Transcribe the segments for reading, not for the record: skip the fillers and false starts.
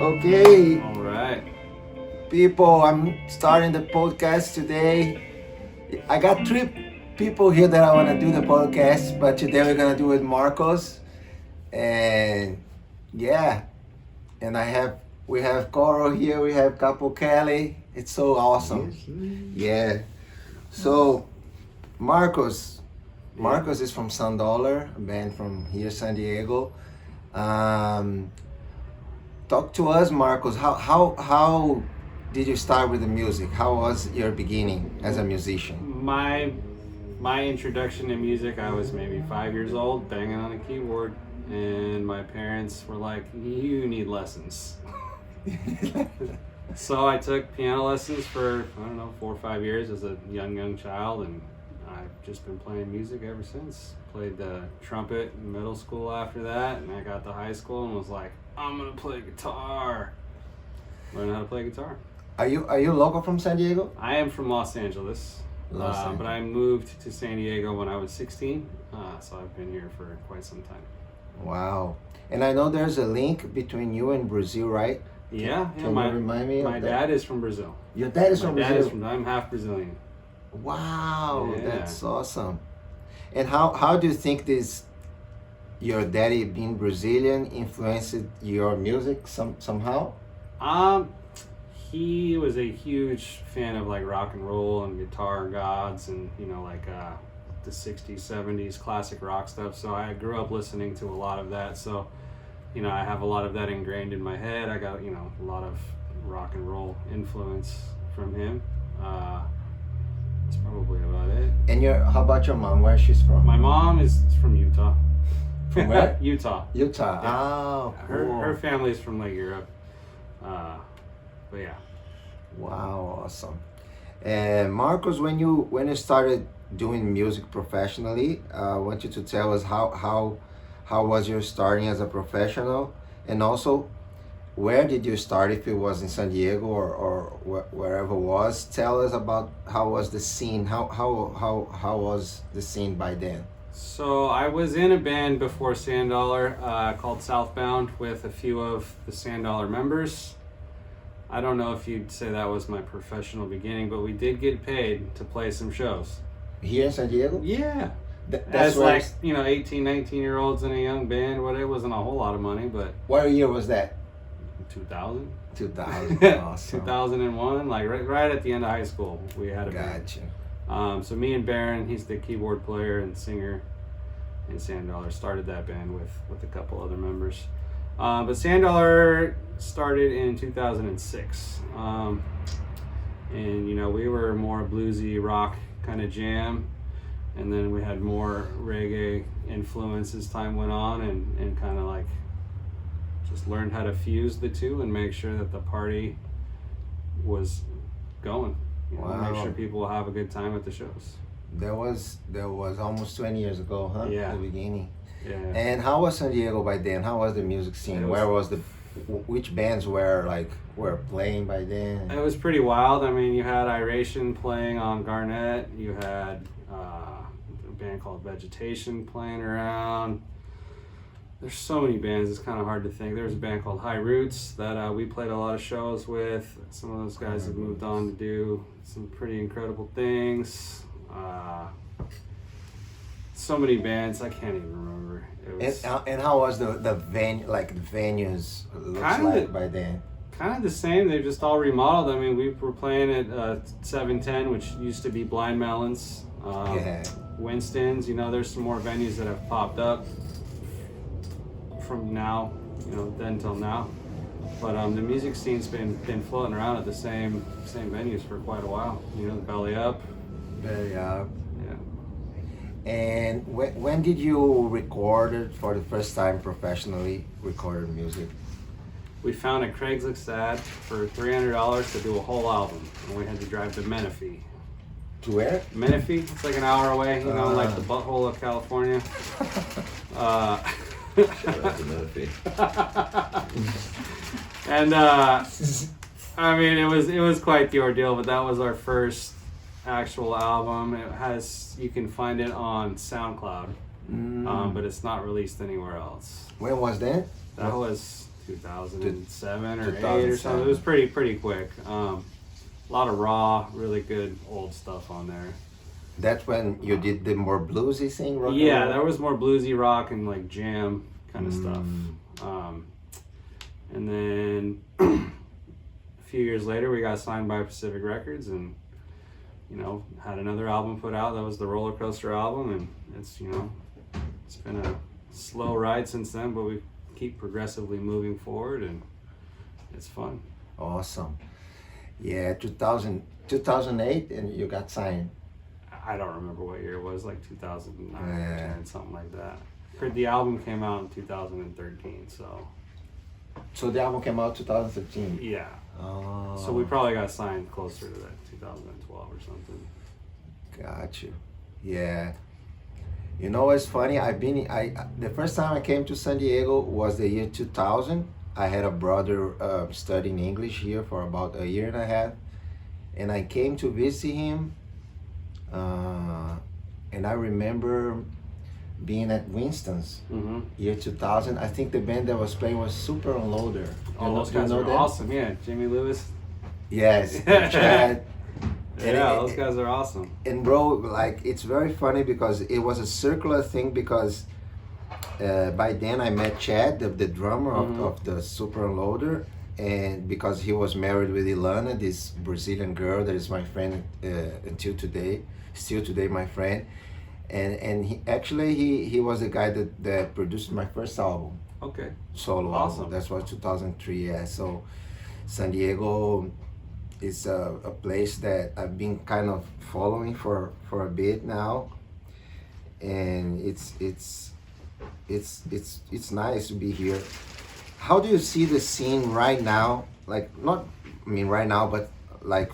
Okay, All right. people, I'm starting the podcast today. I got three people here that I want to do the podcast, but today we're gonna do it with Marcos, and yeah, and we have Coro here, we have Capo Kelly. It's so awesome. Yeah. So Marcos, Marcos is from Sandollar, a band from here, San Diego. Um, Talk to us, Marcos. How did you start with the music? How was your beginning as a musician? My introduction to music, I was maybe 5 years old, banging on a keyboard, and my parents were like, "You need lessons." So I took piano lessons for 4 or 5 years as a young child, and I've just been playing music ever since. Played the trumpet in middle school after that, and I got to high school and was like, I'm gonna play guitar. Learn how to play guitar. Are you local from San Diego? I am from Los Angeles, but I moved to San Diego when I was 16, so I've been here for quite some time. Wow. And I know there's a link between you and Brazil, right? Yeah, Can you remind me my of that? dad is from Brazil. Your dad is from Brazil? I'm half Brazilian. Wow, Yeah. that's awesome. And how do you think your daddy being Brazilian influenced your music somehow? He was a huge fan of like rock and roll and guitar gods and the 60s, 70s classic rock stuff. So I grew up listening to a lot of that. So, I have a lot of that ingrained in my head. I got, a lot of rock and roll influence from him. That's probably about it. And how about your mom? Where she's from? My mom is from Utah. From where? Utah. Utah. Yeah. Oh, cool. Her family's from like Europe. But yeah. Wow, awesome. And Marcos, when you started doing music professionally, I want you to tell us how was your starting as a professional, and also where did you start? If it was in San Diego or wherever it was, tell us about how was the scene. How was the scene by then? So I was in a band before Sandollar called Southbound with a few of the Sandollar members. I don't know if you'd say that was my professional beginning, but we did get paid to play some shows. Here in San Diego? Yeah. That's as like, 18, 19-year-olds in a young band. It wasn't a whole lot of money, but... What year was that? 2000. 2000, awesome. 2001, like right at the end of high school, we had a band. Gotcha. So me and Baron, he's the keyboard player and singer in Sandollar, started that band with a couple other members. But Sandollar started in 2006. And, we were more bluesy rock kind of jam. And then we had more reggae influence as time went on and kind of like just learned how to fuse the two and make sure that the party was going. Wow. Make sure people have a good time at the shows. There was almost 20 years ago, huh? Yeah. The beginning. Yeah. And how was San Diego by then? How was the music scene? Which bands were playing by then? It was pretty wild. I mean, you had Iration playing on Garnet. You had a band called Vegetation playing around. There's so many bands, it's kind of hard to think. There was a band called High Roots that we played a lot of shows with. Some of those guys have moved on to do some pretty incredible things. So many bands, I can't even remember. And how was the venue, like the venues by then? Kind of the same. They're just all remodeled. I mean, we were playing at 710, which used to be Blind Melons. Winston's. There's some more venues that have popped up from now, then till now. But the music scene's been floating around at the same venues for quite a while. The Belly Up. Belly Up. Yeah. And when did you record it for the first time professionally? Recorded music. We found a Craigslist ad for $300 to do a whole album, and we had to drive to Menifee. To where? Menifee. It's like an hour away. Like the butthole of California. And I mean, it was quite the ordeal, but that was our first actual album. You can find it on SoundCloud, but it's not released anywhere else. When was that? That was 2007 or 8 or something. It was pretty quick. A lot of raw, really good old stuff on there. That's when you did the more bluesy thing, rock and Yeah, roll? there was more bluesy rock and like jam kind of stuff. And then a few years later, we got signed by Pacific Records and, you know, had another album put out. That was the Roller Coaster album, and it's, you know, it's been a slow ride since then, but we keep progressively moving forward, and it's fun. Awesome. Yeah, 2008, and you got signed. I don't remember what year it was, like 2009 or Yeah. 10, something like that. The album came out in 2013, so So the album came out 2013. yeah. Oh. So we probably got signed closer to that 2012 or something. Got you. Yeah. You know what's funny? The first time I came to San Diego was the year 2000. I had a brother studying English here for about a year and a half, and I came to visit him. And I remember being at Winston's, year 2000. I think the band that was playing was Super Unloader. Oh, those guys are awesome. Yeah, Jimmy Lewis. Yes, Chad. Yeah, those guys are awesome. And bro, like, it's very funny because it was a circular thing because by then I met Chad, the drummer of the Super Unloader, and because he was married with Ilana, this Brazilian girl that is my friend until today, still today my friend. And he was the guy that produced my first album. Okay. Solo Awesome. album. That was 2003, yeah. So San Diego is a place that I've been kind of following for a bit now. And it's nice to be here. How do you see the scene right now? Like, not, I mean right now, but like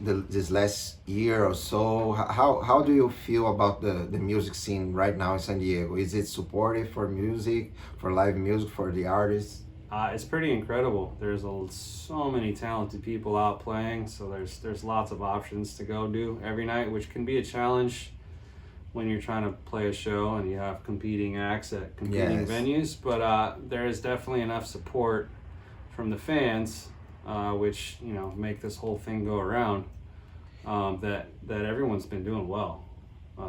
this last year or so, how do you feel about the music scene right now in San Diego? Is it supportive for music, for live music, for the artists? It's pretty incredible. There's so many talented people out playing, so there's lots of options to go do every night, which can be a challenge when you're trying to play a show and you have competing acts at competing venues. But there is definitely enough support from the fans, which, you know, make this whole thing go around. That everyone's been doing well.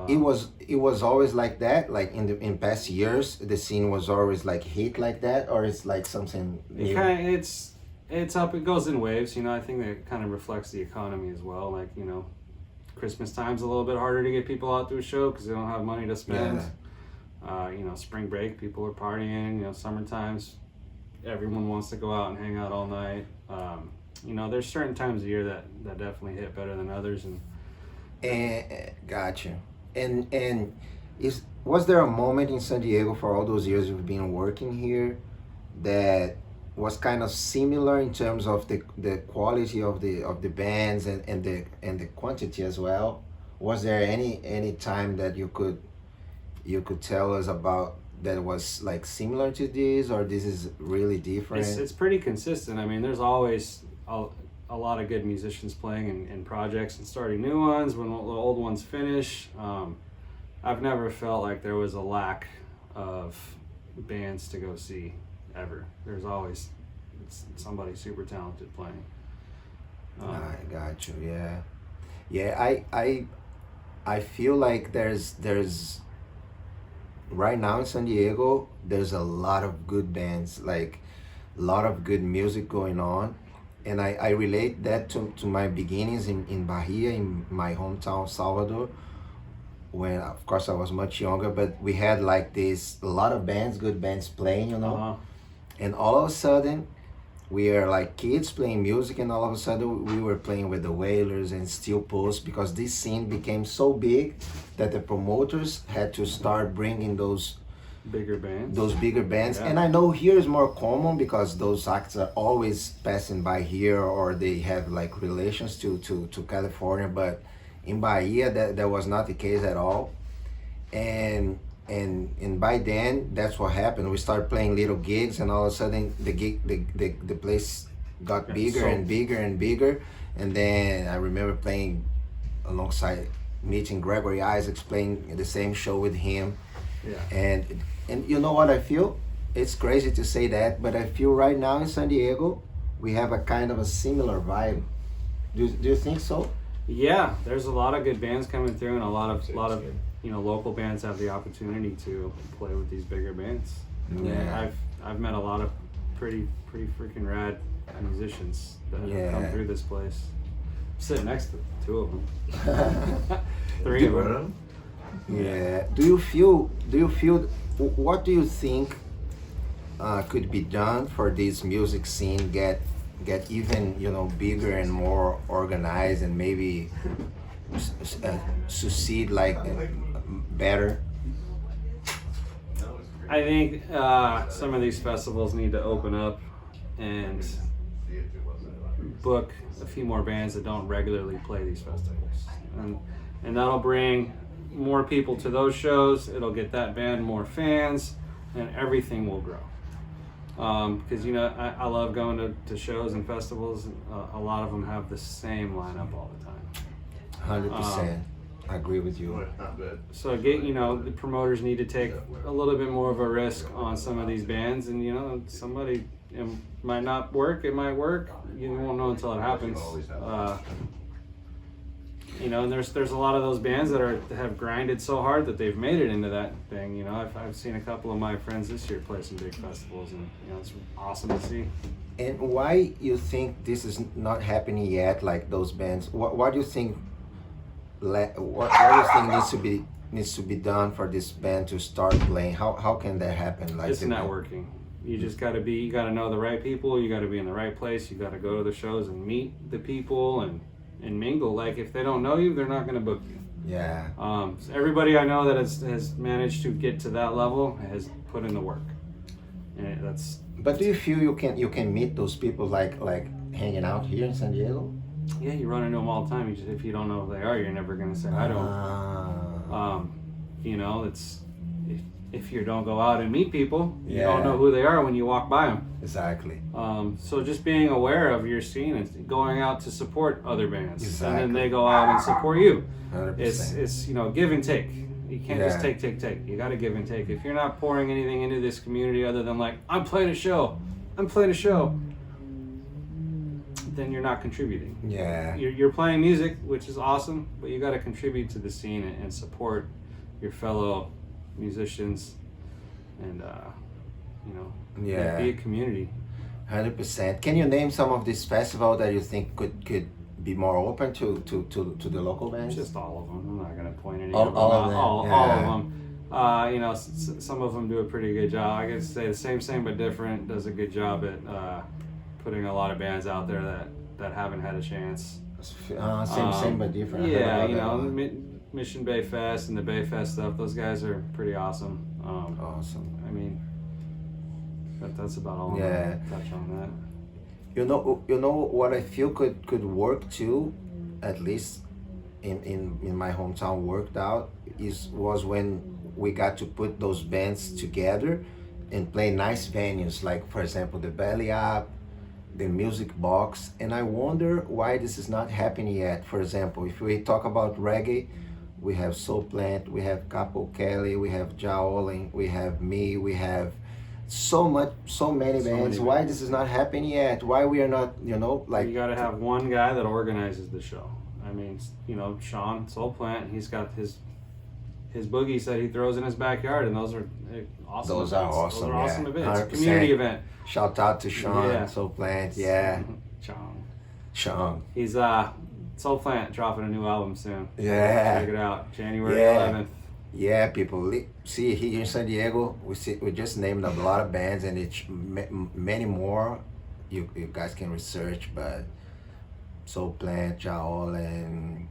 It was always like that. Like in past years, the scene was always like hit like that, or it's like something new. It's up. It goes in waves. You know, I think that kind of reflects the economy as well. Like, you know, Christmas time's a little bit harder to get people out to a show because they don't have money to spend. Yeah. You know, spring break, people are partying. You know, summer times, everyone wants to go out and hang out all night. You know, there's certain times of year that definitely hit better than others, and Gotcha. And was there a moment in San Diego for all those years you've been working here that was kind of similar in terms of the quality of the bands and the quantity as well? Was there any time that you could tell us about that was like similar to this, or this is really different? it's pretty consistent. I mean, there's always a lot of good musicians playing in projects and starting new ones when the old ones finish. I've never felt like there was a lack of bands to go see ever. There's always somebody super talented playing. I got you. Yeah. I feel like there's right now in San Diego there's a lot of good bands, like a lot of good music going on. And I relate that to my beginnings in Bahia, in my hometown, Salvador, when of course I was much younger, but we had like a lot of bands, good bands playing, you know. And all of a sudden, we are like kids playing music, and all of a sudden we were playing with the Wailers and Steel Pulse because this scene became so big that the promoters had to start bringing those bigger bands. Yeah. And I know here is more common because those acts are always passing by here, or they have like relations to California, but in Bahia that was not the case at all. And by then that's what happened. We started playing little gigs, and all of a sudden the place got bigger and bigger and bigger. And then I remember playing alongside, meeting Gregory Isaacs, playing the same show with him. Yeah. And you know what I feel? it's crazy to say that, but I feel right now in San Diego, we have a kind of a similar vibe. Do you think so? Yeah, there's a lot of good bands coming through, and a lot of local bands have the opportunity to play with these bigger bands. Yeah. I've met a lot of pretty freaking rad musicians that have come through this place. I'm sitting next to two of them, three of them. Yeah. Do you feel? What do you think could be done for this music scene get even bigger and more organized and maybe succeed like better? I think some of these festivals need to open up and book a few more bands that don't regularly play these festivals, and that'll bring more people to those shows. It'll get that band more fans, and everything will grow. Because I love going to shows and festivals. A lot of them have the same lineup all the time. 100%. I agree with you. So the promoters need to take a little bit more of a risk on some of these bands, and it might not work, it might work. You won't know until it happens. And there's a lot of those bands that have grinded so hard that they've made it into that thing. I've seen a couple of my friends this year play some big festivals, and it's awesome to see. And why you think this is not happening yet? Like those bands, what do you think? What do you think needs to be done for this band to start playing? How can that happen? Like it's networking. You just you got to know the right people. You got to be in the right place. You got to go to the shows and meet the people and mingle. Like if they don't know you, they're not going to book you. Yeah. So everybody I know that has managed to get to that level has put in the work, and that's. But do you feel you can meet those people like hanging out here in San Diego? Yeah, you run into them all the time. If you don't know who they are, you're never going to say I don't. It's if you don't go out and meet people, you don't know who they are when you walk by them. Exactly. So just being aware of your scene and going out to support other bands, exactly. And then they go out and support you. 100%. It's give and take. You can't just take. You got to give and take. If you're not pouring anything into this community other than like I'm playing a show, then you're not contributing. Yeah. You're playing music, which is awesome, but you got to contribute to the scene and support your fellow musicians, and be a community. 100%. Can you name some of these festivals that you think could be more open to the local bands? Just all of them. I'm not gonna point any all, of them all out. of them. All of them. Some of them do a pretty good job. I guess say the same but different does a good job at putting a lot of bands out there that haven't had a chance. Same but different. Yeah, Mission Bay Fest and the Bay Fest stuff. Those guys are pretty awesome. Awesome. I mean, that's about all. Yeah. I'm gonna touch on that. You know what I feel could work too, at least in my hometown worked out was when we got to put those bands together and play nice venues, like for example the Belly Up, the Music Box, and I wonder why this is not happening yet. For example, if we talk about reggae, we have Soul Plant, we have Capo Kelly, we have Jaoling, we have me, we have so many bands. Why this is not happening yet? Why we are not, like... You gotta have one guy that organizes the show. I mean, Sean, Soul Plant, he's got his boogies that he throws in his backyard, and those are awesome Those events. are awesome, Those are awesome events. 100%. Community event. Shout out to Sean, Soul Plant, Sean. He's Soul Plant dropping a new album soon. Yeah. Check it out, January 11th. Yeah, people. See, here in San Diego, we just named a lot of bands, and it's many more. You guys can research, but Soul Plant, Jaoling,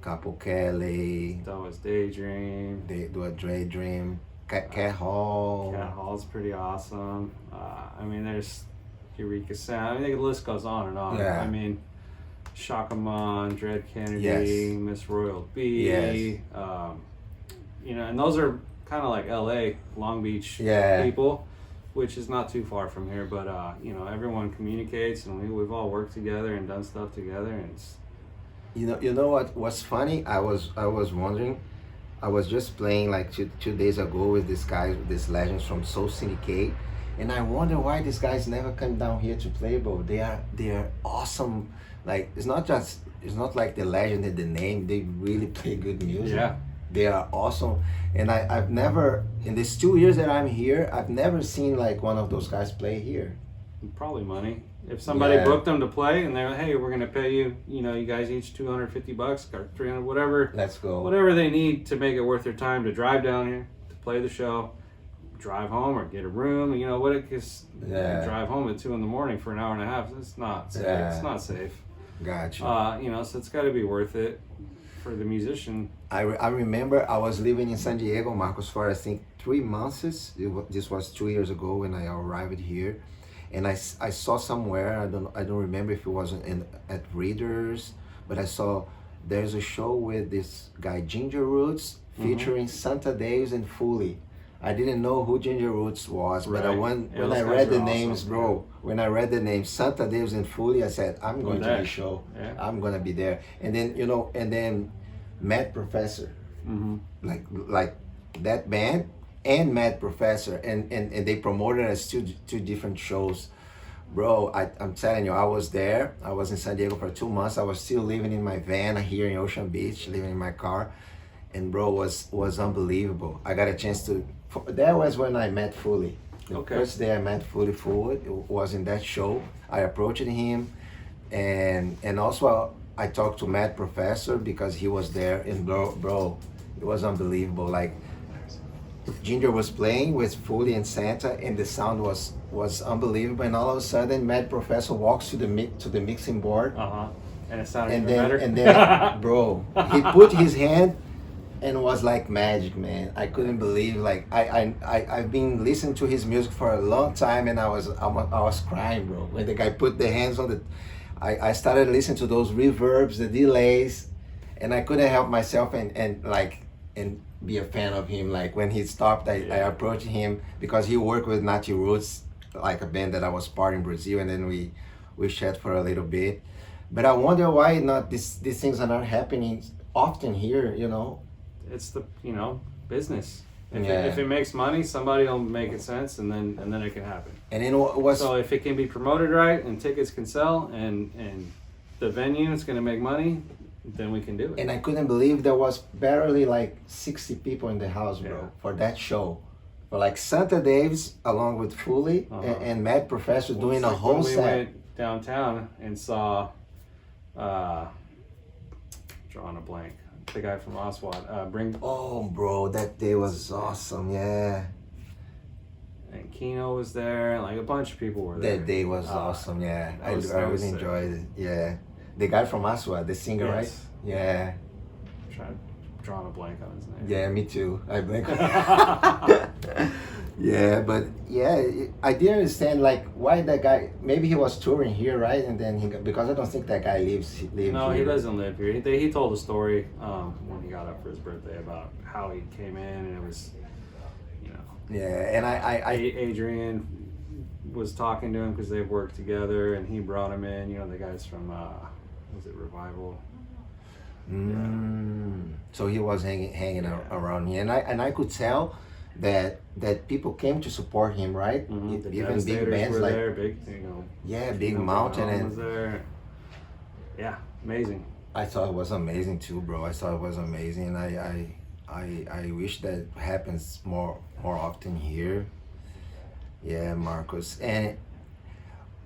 Capo Kelly. That was Daydream. They do a Daydream. Cat Hall. Cat Hall's pretty awesome. I mean, there's Eureka Sound. I mean, the list goes on and on. Yeah. I mean, Shakaman, Dread Kennedy, Yes. Miss Royal B. Yes. And those are kind of like LA, Long Beach people, which is not too far from here. But everyone communicates, and we've all worked together and done stuff together, and it's. You know what's funny? I was wondering. I was just playing like 2 days ago with this guy, with these legends from Soul Syndicate, and I wonder why these guys never come down here to play, bro. They are awesome. Like it's not like the legend and the name. They really play good music. Yeah. They are awesome, and I've never in these 2 years that I'm here, I've never seen like one of those guys play here. Probably money. If somebody Yeah. booked them to play and they're like, hey, we're gonna pay you, you guys each $250 or 300, whatever, Let's go. whatever they need to make it worth their time to drive down here to play the show, drive home or get a room. Because Yeah. drive home at 2 a.m. for an hour and a half. It's not safe. Yeah. It's not safe. Gotcha. So it's got to be worth it for the musician. I remember I was living in San Diego, Marcos, for I think 3 months. This was 2 years ago when I arrived here, and I saw somewhere, I don't remember if it was at Readers, but I saw there's a show with this guy Ginger Roots featuring Santa Davis and Fully. I didn't know who Ginger Roots was, but Right. when those I guys read are the awesome. names, bro, when I read the names Santa Davis and Fully, I said, I'm going to there. the show. Yeah. I'm gonna be there. And then Mad Professor, Mm-hmm. like that band and Mad Professor, and they promoted us two different shows. Bro, I'm telling you, I was there. I was in San Diego for 2 months. I was still living in my van here in Ocean Beach, living in my car, and bro, was unbelievable. I got a chance to. That was when I met Fully. The Okay. first day I met Fully Forward, it was in that show. I approached him, and also I talked to Mad Professor because he was there, and bro, it was unbelievable. Like Ginger was playing with Fully and Santa, and the sound was unbelievable. And all of a sudden, Mad Professor walks to the mixing board, And it sounded and even then better. and then, bro, he put his hand, and it was like magic, man. I couldn't believe. Like I've been listening to his music for a long time, and I was crying, bro, when the guy put the hands on the. I started listening to those reverbs, the delays, and I couldn't help myself and be a fan of him. Like when he stopped, I approached him because he worked with Nati Roots, like a band that I was part in Brazil, and then we chat for a little bit. But I wonder why not these things are not happening often here. It's the business. If, Yeah. if it makes money, somebody will make it sense, and then it can happen. And then what's So if it can be promoted right and tickets can sell and the venue is going to make money, then we can do it. and I couldn't believe there was barely like 60 people in the house, bro, Yeah. for that show. For like Santa Davis along with Fully and Mad Professor doing It's a like whole when we set. went downtown and saw, drawing a blank, the guy from Oswald, bring Oh, bro, that day was awesome. Yeah, and Keno was there, and like a bunch of people were there. that day was awesome. Yeah, I that was really sick. enjoyed it. Yeah, the guy from Aswa, the singer, Yes. right? Yeah, Drawing a blank on his name. yeah, me too. I blink. Yeah, but yeah, I didn't understand like why that guy. Maybe he was touring here, right? And then because I don't think that guy lives No, here. he doesn't live here. He told a story when he got up for his birthday about how he came in, and it was, Yeah, and I Adrian was talking to him because they've worked together, and he brought him in. The guys from was it Revival? So he was hanging around here, and I could tell that people came to support him, right? The Even big Devastators bands were like there, big Big Mountain, was and there. Yeah, amazing. I thought it was amazing too, bro. I thought it was amazing. I wish that happens more often here. Yeah, Marcos. And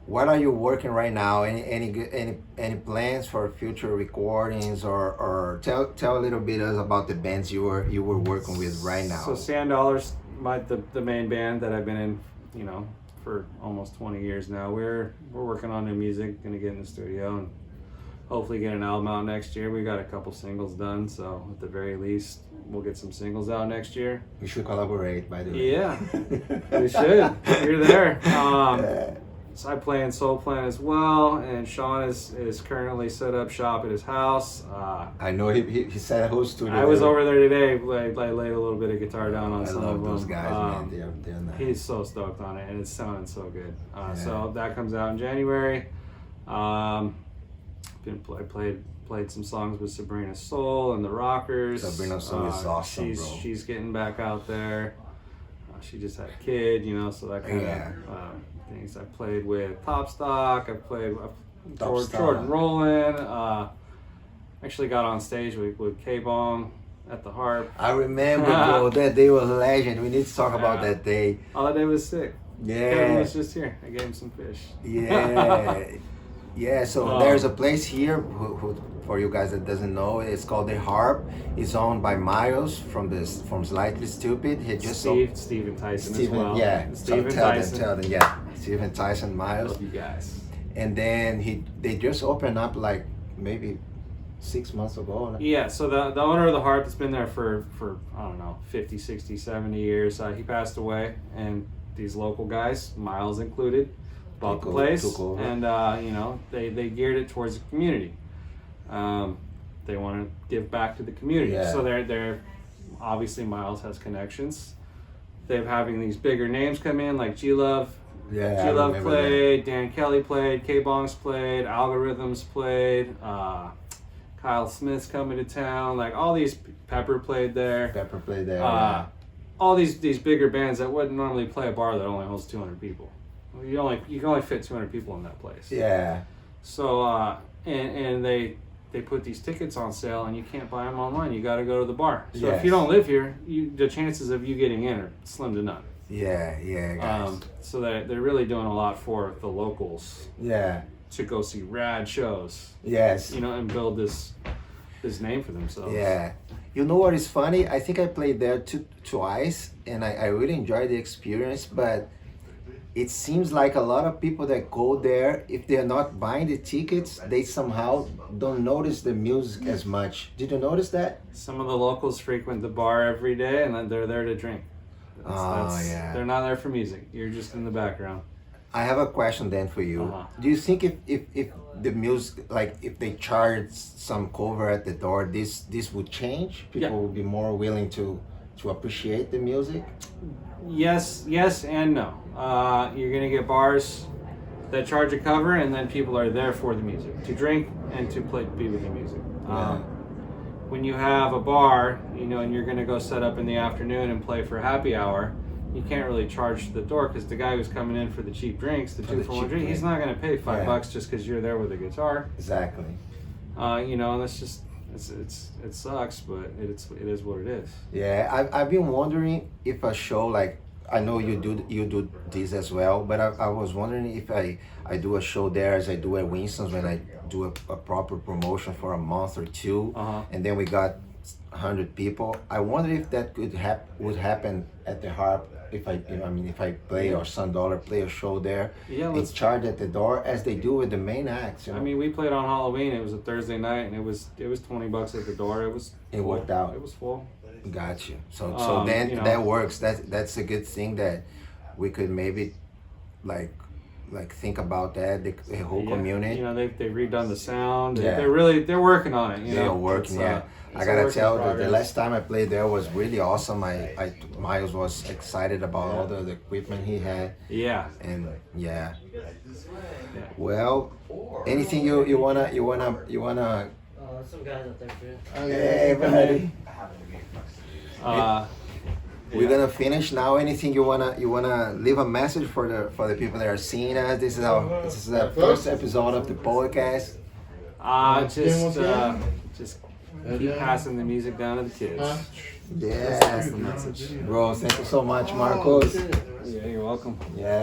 what are you working right now? Any plans for future recordings, or tell a little bit us about the bands you were working with right now? So Sanddollar's the main band that I've been in, for almost 20 years now. We're working on new music, gonna get in the studio and hopefully get an album out next year. We got a couple singles done, so at the very least we'll get some singles out next year. We should collaborate, by the way. Yeah, we should. You're there. Yeah. So I play in Soul Plan as well, and Sean is currently set up shop at his house. I know he said a whole studio. I was there. over there today. I laid a little bit of guitar down on I some love of them. those guys, man. They're nice. He's so stoked on it, and it's sounding so good. So that comes out in January. I played played some songs with Sabrina Soul and the Rockers. Sabrina Soul is awesome, she's, bro. She's getting back out there. She just had a kid, you know, so that kind of things. I played with Top Stock. I played with Jordan Rowland. Actually got on stage with K-Bong at the harp. I remember, bro, that day was a legend. We need to talk about that day. Oh, that day was sick. Yeah. Kevin was just here. I gave him some fish. Yeah. Yeah, so there's a place here who, for you guys that doesn't know, it's called The Harp. It's owned by Miles from Slightly Stupid. He just Steve Tyson as well. Yeah, Steve Tyson. Tell them, yeah. Steve Tyson, Miles. Love you guys. And then they just opened up like maybe 6 months ago. Yeah, so the owner of the harp has been there for I don't know, 50, 60, 70 years. He passed away, and these local guys, Miles included, bought the place, and you know, they geared it towards the community. They want to give back to the community, so they're obviously Miles has connections. They're having these bigger names come in, like G-Love. Yeah, G-Love played, Dan Kelly played, K-Bongs played, Algorithms played, Kyle Smith's coming to town. Like all these, Pepper played there. All these bigger bands that wouldn't normally play a bar that only holds 200 people. You can only fit 200 people in that place. Yeah. So and they put these tickets on sale, and you can't buy them online. You got to go to the bar. So if you don't live here, the chances of you getting in are slim to none. Yeah, guys. So they're really doing a lot for the locals. Yeah. To go see rad shows. Yes. You know, and build this name for themselves. Yeah. You know what is funny? I think I played there twice, and I really enjoyed the experience, but it seems like a lot of people that go there, if they're not buying the tickets, they somehow don't notice the music as much. Did you notice that? Some of the locals frequent the bar every day, and then they're there to drink. Yeah. They're not there for music. You're just in the background. I have a question then for you. Do you think if the music, like if they charge some cover at the door, this would change? People would be more willing to appreciate the music? Yes and no. You're gonna get bars that charge a cover, and then people are there for the music, to drink and to be with the music. When you have a bar, you know, and you're gonna go set up in the afternoon and play for happy hour, you can't really charge the door, because the guy who's coming in for the cheap drinks, the 2-for-1 drink, he's not gonna pay $5 just because you're there with a guitar. Exactly. You know, and that's just it sucks, but it is what it is. Yeah, I've been wondering if a show like, I know you do this as well, but I was wondering if I do a show there as I do at Winston's, when I do a proper promotion for a month or two, and then we got 100 people. I wonder if that would happen at the Harp, if I play, or Sandollar play a show there. It's charged at the door as they do with the main acts. You know? I mean, we played on Halloween. It was a Thursday night, and it was $20 at the door. It worked out. It was full. Got you. So then, you know, that works. That's a good thing that we could maybe like think about that, the whole community. You know, they've redone the sound. They're working on it. They're working. I gotta tell you, the last time I played there was really awesome. Miles was excited about all the equipment he had. Yeah. And well, anything you wanna some guys up there for you. Hey, buddy. We're gonna finish now. Anything you wanna leave a message for the people that are seeing us? This is the first episode of the podcast. Just keep passing the music down to the kids. Yeah, That's the message. bro. Thank you so much, Marcos. Yeah, you're welcome. Yeah.